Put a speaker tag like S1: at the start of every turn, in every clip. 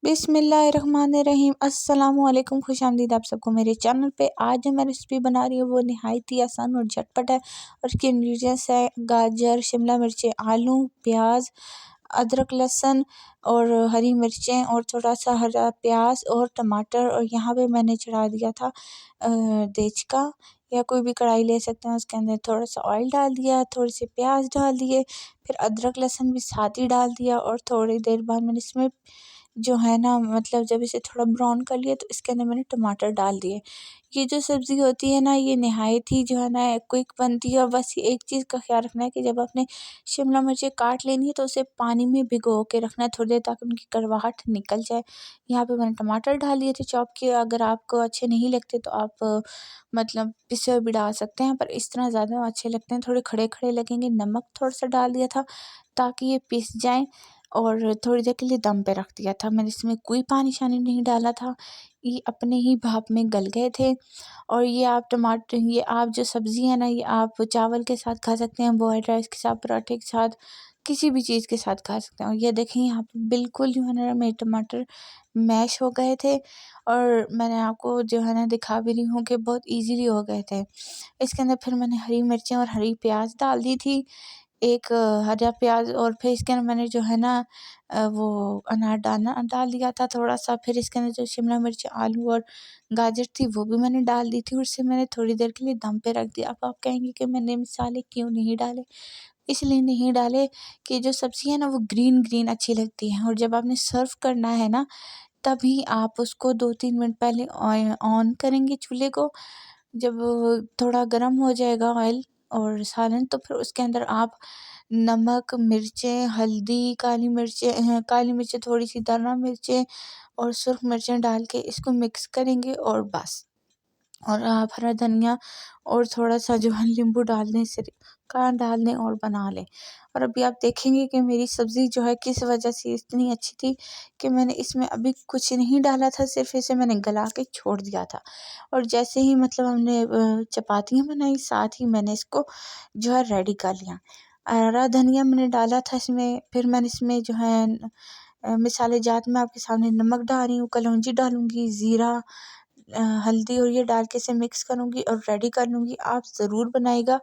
S1: बिस्मिल्लाहिर्रहमानिर्रहीम अस्सलामुअलैकुम, खुशामदीद आप सबको मेरे चैनल पे। आज जो मैं रेसिपी बना रही हूँ वो नहायत ही आसान और झटपट है। और इसके इंग्रेडिएंट्स है गाजर, शिमला मिर्चें, आलू, प्याज, अदरक, लहसुन और हरी मिर्चें और थोड़ा सा हरा प्याज और टमाटर। और यहाँ पे मैंने चढ़ा दिया था देच का या कोई भी कढ़ाई ले सकते हैं। उसके अंदर थोड़ा सा ऑयल डाल दिया, थोड़े से प्याज डाल दिए, फिर अदरक लहसुन भी साथ ही डाल दिया। और थोड़ी देर बाद मैंने इसमें जो है ना मतलब जब इसे थोड़ा ब्राउन कर लिया तो इसके अंदर मैंने टमाटर डाल दिए। ये जो सब्ज़ी होती है ना ये नहायत ही जो है ना क्विक बनती है। और बस ये एक चीज़ का ख्याल रखना है कि जब आपने शिमला मिर्चें काट लेनी है तो उसे पानी में भिगो के रखना है थोड़ी देर, ताकि उनकी कड़वाहट निकल जाए। यहाँ पे मैंने टमाटर डाल दिए थे चॉप किए। अगर आपको अच्छे नहीं लगते तो आप मतलब पिसे हुए भी डाल सकते हैं, पर इस तरह ज़्यादा अच्छे लगते हैं, थोड़े खड़े खड़े लगेंगे। नमक थोड़ा सा डाल दिया था ताकि ये पिस जाएँ और थोड़ी देर के लिए दम पे रख दिया था। मैंने इसमें कोई पानी शानी नहीं डाला था, ये अपने ही भाप में गल गए थे। और ये आप जो सब्ज़ी है ना ये आप चावल के साथ खा सकते हैं, बॉयल्ड राइस के साथ, पराठे के साथ, किसी भी चीज़ के साथ खा सकते हैं। और ये देखें यहाँ पे बिल्कुल जो है ना मेरे टमाटर मैश हो गए थे। और मैंने आपको जो है ना दिखा भी रही हूँ कि बहुत ईज़िली हो गए थे। इसके अंदर फिर मैंने हरी मिर्चें और हरी प्याज डाल दी थी, एक हरा प्याज। और फिर इसके अंदर मैंने जो है ना वो अनारदाना डाल दिया था थोड़ा सा। फिर इसके अंदर जो शिमला मिर्च, आलू और गाजर थी वो भी मैंने डाल दी थी और इसे मैंने थोड़ी देर के लिए दम पे रख दिया। अब आप कहेंगे कि मैंने मसाले क्यों नहीं डाले? इसलिए नहीं डाले कि जो सब्ज़ी है ना वो ग्रीन ग्रीन अच्छी लगती है। और जब आपने सर्व करना है ना तभी आप उसको 2-3 मिनट पहले ऑन करेंगे चूल्हे को। जब थोड़ा गर्म हो जाएगा ऑयल और सालन, तो फिर उसके अंदर आप नमक, मिर्चें, हल्दी, काली मिर्चें थोड़ी सी, दाना मिर्चें और सुर्ख मिर्चें डाल के इसको मिक्स करेंगे और बस। और आप हरा धनिया और थोड़ा सा जो है नींबू डाल दें, सिरका डाल दें और बना लें। और अभी आप देखेंगे कि मेरी सब्ज़ी जो है किस वजह से इतनी अच्छी थी कि मैंने इसमें अभी कुछ नहीं डाला था, सिर्फ इसे मैंने गला के छोड़ दिया था। और जैसे ही मतलब हमने चपातियाँ बनाई साथ ही मैंने इसको जो है रेडी कर लिया। हरा धनिया मैंने डाला था इसमें। फिर मैंने इसमें जो है मिसाले जात में आपके सामने नमक डाल रही हूँ, कलौंजी डालूँगी, ज़ीरा, हल्दी और ये डाल के इसे मिक्स करूँगी और रेडी कर लूँगी। आप ज़रूर बनाइएगा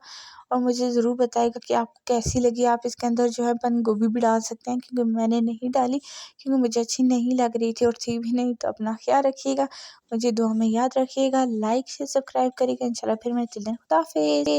S1: और मुझे ज़रूर बताइएगा कि आपको कैसी लगी। आप इसके अंदर जो है बंद गोभी भी डाल सकते हैं, क्योंकि मैंने नहीं डाली क्योंकि मुझे अच्छी नहीं लग रही थी और थी भी नहीं। तो अपना ख्याल रखिएगा, मुझे दुआ में याद रखिएगा, लाइक शेयर सब्सक्राइब करिएगा। इंशाल्लाह फिर मैं खुदा हाफिज़।